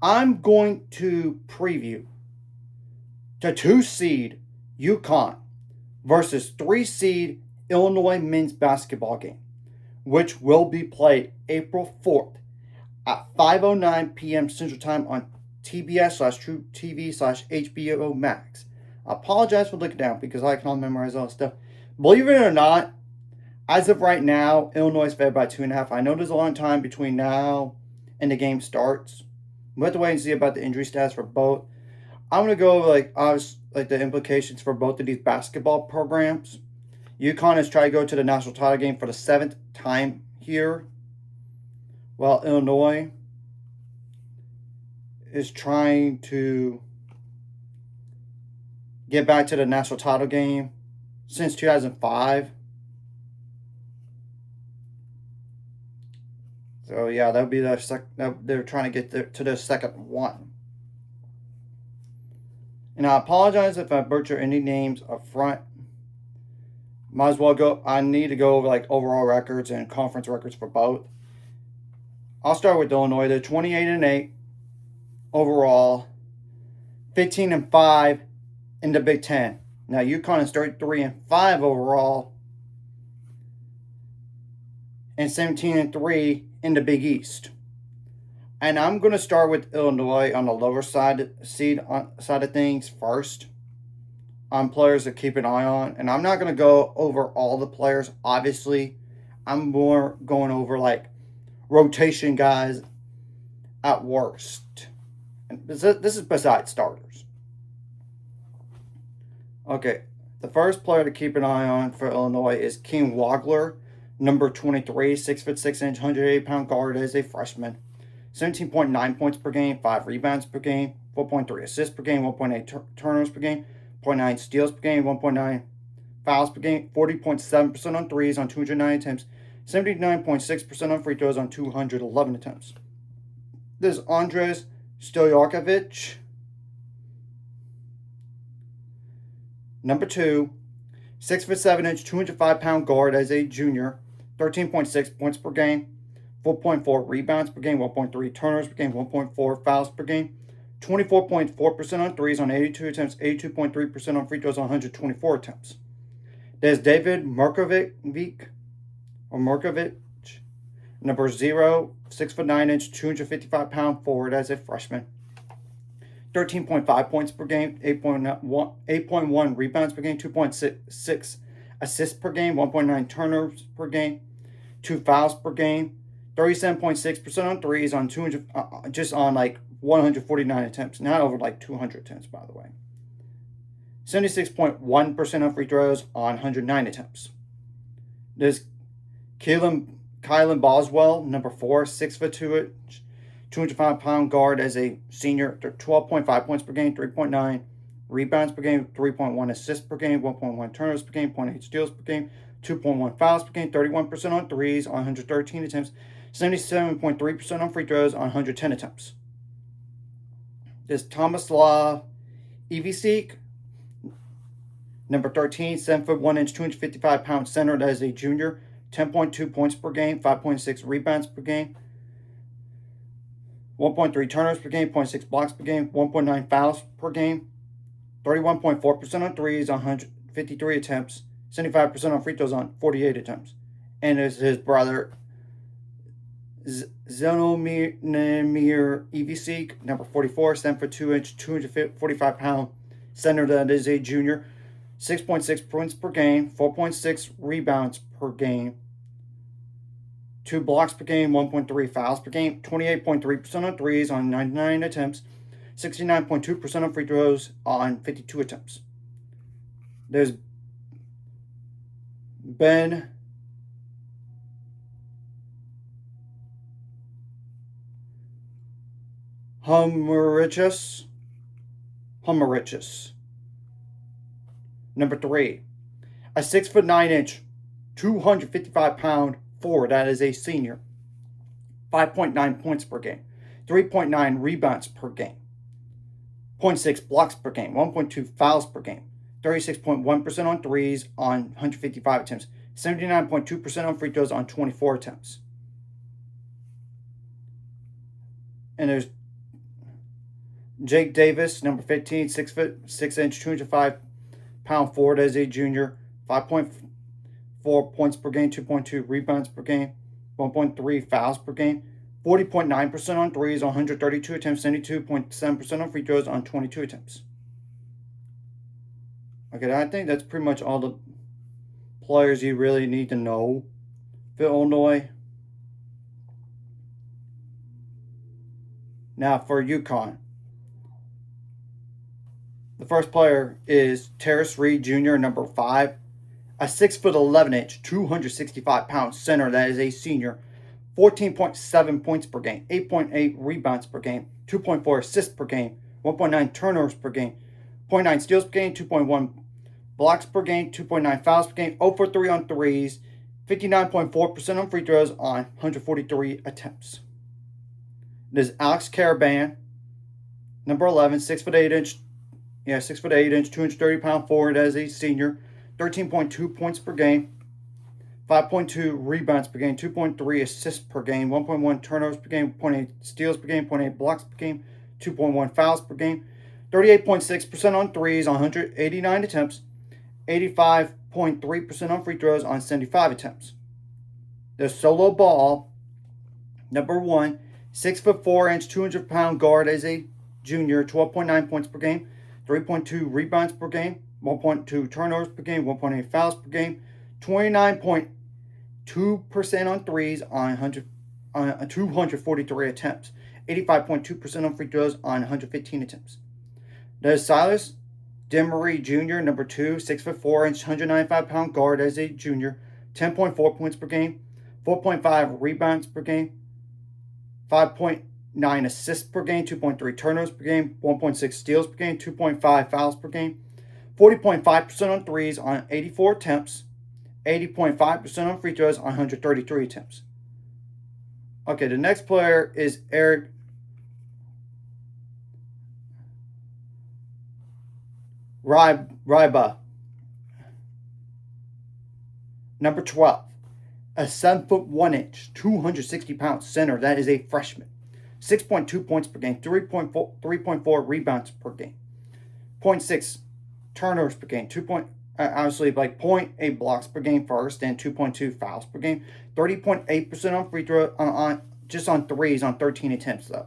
I'm going to preview the 2 seed UConn versus 3 seed Illinois men's basketball game, which will be played April 4th at 5:09 p.m. Central Time on TBS /TruTv /HBO Max. I apologize for looking down because I cannot memorize all this stuff. Believe it or not, as of right now, Illinois is favored by 2.5. I know there's a long time between now and the game starts. We have to wait and see about the injury stats for both. I'm gonna go like the implications for both of these basketball programs. UConn has tried to go to the national title game for the 7th time here, while Illinois is trying to get back to the national title game since 2005. So yeah, that would be they're trying to get to the second one. And I apologize if I butcher any names up front. Might as well go. I need to go over like overall records and conference records for both. I'll start with Illinois. They're 28-8 overall, 15-5 in the Big Ten. Now UConn is 33-5 overall, and 17-3 in the Big East. And I'm going to start with Illinois on the lower side of things first, on players to keep an eye on. And I'm not going to go over all the players, obviously. I'm more going over like rotation guys at worst. And this is besides starters. Okay, the first player to keep an eye on for Illinois is King Wagler, number 23, 6'6", 180-pound guard as a freshman. 17.9 points per game, 5 rebounds per game, 4.3 assists per game, 1.8 turnovers per game, 0.9 steals per game, 1.9 fouls per game, 40.7% on threes on 290 attempts, 79.6% on free throws on 211 attempts. There's Andres Stojakovic, number 2, 6'7", 205-pound guard as a junior, 13.6 points per game, 4.4 rebounds per game, 1.3 turnovers per game, 1.4 fouls per game, 24.4% on threes on 82 attempts, 82.3% on free throws on 124 attempts. There's David Markovic, number 0, 6'9", 255-pound forward as a freshman. 13.5 points per game, 8.1 rebounds per game, 2.6 assists per game, 1.9 turnovers per game, 2 fouls per game, 37.6% on threes on 200, just on like 149 attempts, not over like 200 attempts, by the way. 76.1% on free throws on 109 attempts. There's Kylan Boswell, number 4, 6'2", 205-pound guard as a senior, 12.5 points per game, 3.9 rebounds per game, 3.1 assists per game, 1.1 turnovers per game, 0.8 steals per game, 2.1 fouls per game, 31% on threes on 113 attempts, 77.3% on free throws on 110 attempts. There's Tomislav Ivisic, number 13, 7'1", 255-pound center as a junior, 10.2 points per game, 5.6 rebounds per game, 1.3 turnovers per game, 0.6 blocks per game, 1.9 fouls per game, 31.4% on threes on 153 attempts, 75% on free throws on 48 attempts. And there's his brother, Zenomir Ivisic, number 44, 7'2", 245-pound center that is a junior, 6.6 points per game, 4.6 rebounds per game, 2 blocks per game, 1.3 fouls per game, 28.3% on threes on 99 attempts, 69.2% on free throws on 52 attempts. There's Ben Humerichus, number 3, a 6'9", 255-pound forward that is a senior, 5.9 points per game, 3.9 rebounds per game, 0.6 blocks per game, 1.2 fouls per game, 36.1% on threes on 155 attempts, 79.2% on free throws on 24 attempts. And there's Jake Davis, number 15, 6'6", 205-pound forward as a junior, 5.4 points per game, 2.2 rebounds per game, 1.3 fouls per game, 40.9% on threes on 132 attempts, 72.7% on free throws on 22 attempts. Okay, I think that's pretty much all the players you really need to know for Illinois. Now for UConn. The first player is Terrace Reed Jr., number 5, a 6'11", 265-pound center that is a senior, 14.7 points per game, 8.8 rebounds per game, 2.4 assists per game, 1.9 turnovers per game, 0.9 steals per game, 2.1 blocks per game, 2.9 fouls per game, 0 for 3 on threes, 59.4% on free throws on 143 attempts. There's Alex Caravan, number 11, 6'8", 230-pound forward as a senior, 13.2 points per game, 5.2 rebounds per game, 2.3 assists per game, 1.1 turnovers per game, 0.8 steals per game, 0.8 blocks per game, 2.1 fouls per game, 38.6% on threes on 189 attempts, 85.3% on free throws on 75 attempts. The solo ball, number 1, 6'4", 200-pound guard as a junior, 12.9 points per game, 3.2 rebounds per game, 1.2 turnovers per game, 1.8 fouls per game, 29.2% on threes on 243 attempts, 85.2% on free throws on 115 attempts. There's Silas Demery Jr., number 2, 6'4", 195-pound guard as a junior, 10.4 points per game, 4.5 rebounds per game, 5.9 assists per game, 2.3 turnovers per game, 1.6 steals per game, 2.5 fouls per game, 40.5% on threes on 84 attempts, 80.5% on free throws on 133 attempts. Okay, the next player is Eric Ryba, number 12, a 7'1", 260-pound center that is a freshman, 6.2 points per game, 3.4 rebounds per game, 0.6 turnovers per game, 0.8 blocks per game first, and 2.2 fouls per game, 30.8% on free throw on just on threes on 13 attempts though,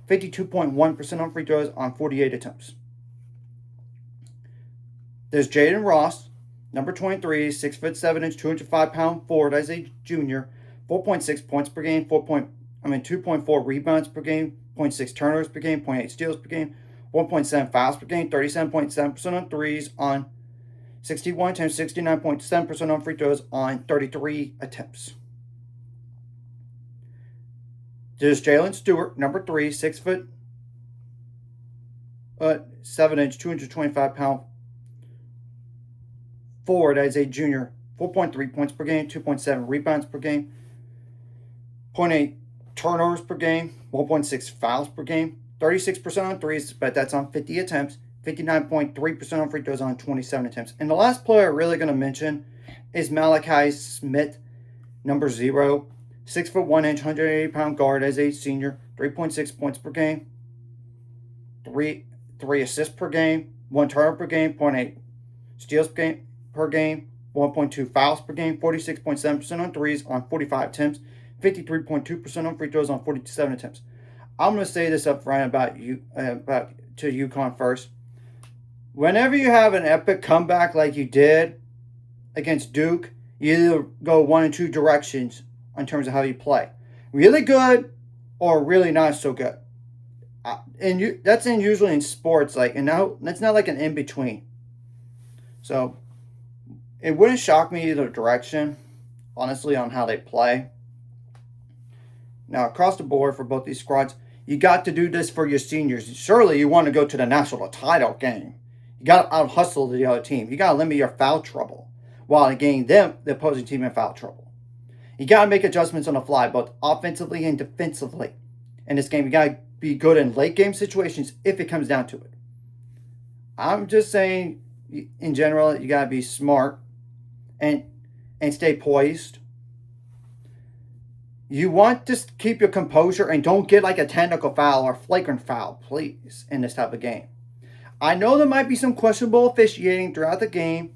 52.1% on free throws on 48 attempts. There's Jaden Ross, number 23, 6'7", 205-pound forward as a junior, 4.6 points per game, 2.4 rebounds per game, 0.6 turnovers per game, 0.8 steals per game, 1.7 fouls per game, 37.7% on threes on 61 attempts, 69.7% on free throws on 33 attempts. There's Jalen Stewart, number 3, 6'7", 225-pound forward as a junior, 4.3 points per game, 2.7 rebounds per game, 0.8 turnovers per game, 1.6 fouls per game, 36% on threes, but that's on 50 attempts, 59.3% on free throws on 27 attempts. And the last player I'm really going to mention is Malachi Smith, number 0, 6'1", 180-pound guard as a senior, 3.6 points per game, 3 assists per game, 1 turnover per game, 0.8 steals per game, 1.2 fouls per game, 46.7% on threes on 45 attempts, 53.2% on free throws on 47 attempts. I'm going to say this up front about UConn first. Whenever you have an epic comeback like you did against Duke, you either go one of two directions in terms of how you play. Really good or really not so good. That's usually in sports, and now that's not like an in-between. So it wouldn't shock me either direction, honestly, on how they play. Now, across the board for both these squads, you got to do this for your seniors. Surely you want to go to the national title game. You got to out-hustle the other team. You got to limit your foul trouble while again the opposing team in foul trouble. You got to make adjustments on the fly, both offensively and defensively. In this game, you got to be good in late-game situations if it comes down to it. I'm just saying, in general, you got to be smart and stay poised. You want to keep your composure and don't get like a technical foul or flagrant foul, please, in this type of game. I know there might be some questionable officiating throughout the game,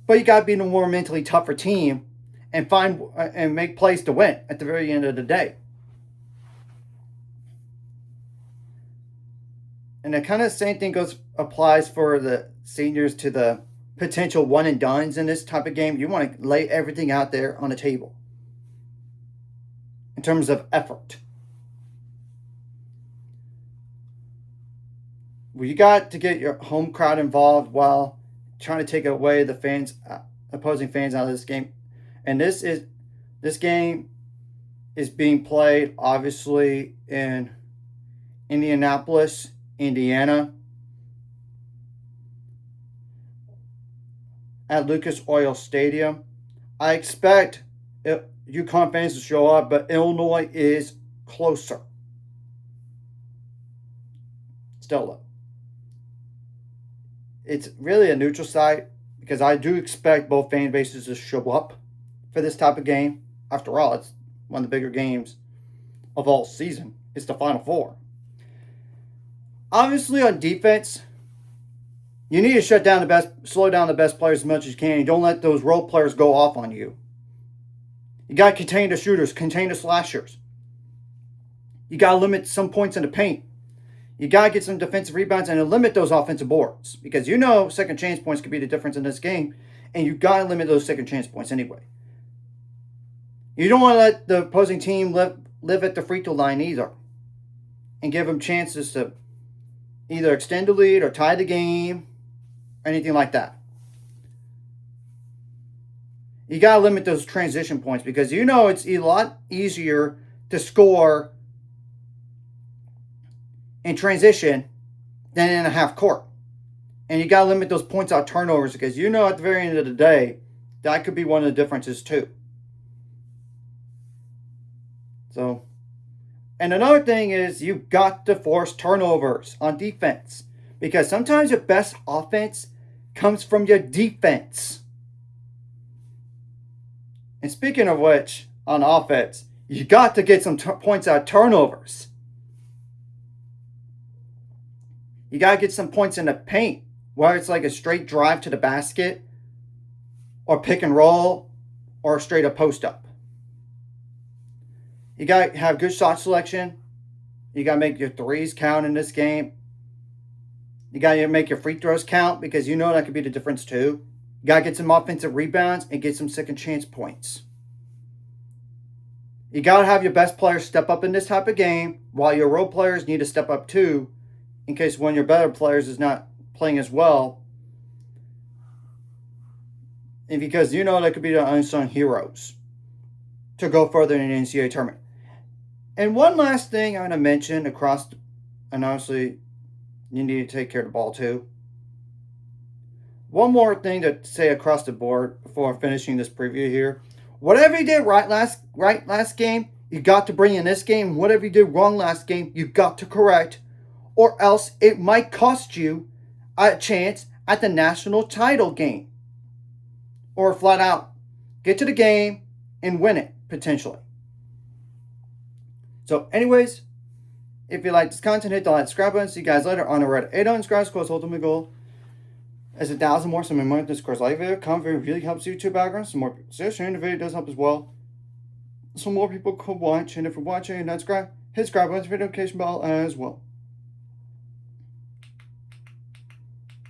but you got to be the more mentally tougher team and find and make plays to win at the very end of the day. And the kind of same thing applies for the seniors to the potential one and dones in this type of game. You want to lay everything out there on the table in terms of effort. Well, you got to get your home crowd involved while trying to take away the fans, opposing fans out of this game. And this game is being played obviously in Indianapolis, Indiana, at Lucas Oil Stadium. I expect UConn fans to show up, but Illinois is closer. Still though, it's really a neutral site because I do expect both fan bases to show up for this type of game. After all, it's one of the bigger games of all season. It's the Final Four. Obviously, on defense, you need to slow down the best players as much as you can. You don't let those role players go off on you. You got to contain the shooters, contain the slashers. You got to limit some points in the paint. You got to get some defensive rebounds and limit those offensive boards because you know second chance points could be the difference in this game, and you got to limit those second chance points anyway. You don't want to let the opposing team live at the free throw line either and give them chances to either extend the lead or tie the game, anything like that. You got to limit those transition points because you know it's a lot easier to score in transition than in a half court. And you got to limit those points out turnovers because you know at the very end of the day, that could be one of the differences too. So, and another thing is you've got to force turnovers on defense because sometimes your best offense comes from your defense. And speaking of which, on offense, you got to get some points out of turnovers. You got to get some points in the paint, whether it's like a straight drive to the basket or pick and roll or a straight up post up. You got to have good shot selection. You got to make your threes count in this game. You got to make your free throws count because you know that could be the difference too. You got to get some offensive rebounds and get some second chance points. You got to have your best players step up in this type of game while your role players need to step up too in case one of your better players is not playing as well. And because you know that could be the unsung heroes to go further in the NCAA tournament. And one last thing I'm going to mention and honestly, you need to take care of the ball too. One more thing to say across the board before finishing this preview here. Whatever you did right last game, you got to bring in this game. Whatever you did wrong last game, you got to correct. Or else it might cost you a chance at the national title game. Or flat out, get to the game and win it, potentially. So anyways, if you like this content, hit the like, subscribe button. See you guys later on the road. 800 subscribers, of course, ultimate goal is 1,000 more. So my money this course like video. Comment video really helps YouTube background. Some more people sharing the video does help as well. So more people could watch. And if you're watching and not subscribe, hit subscribe button, notification bell as well.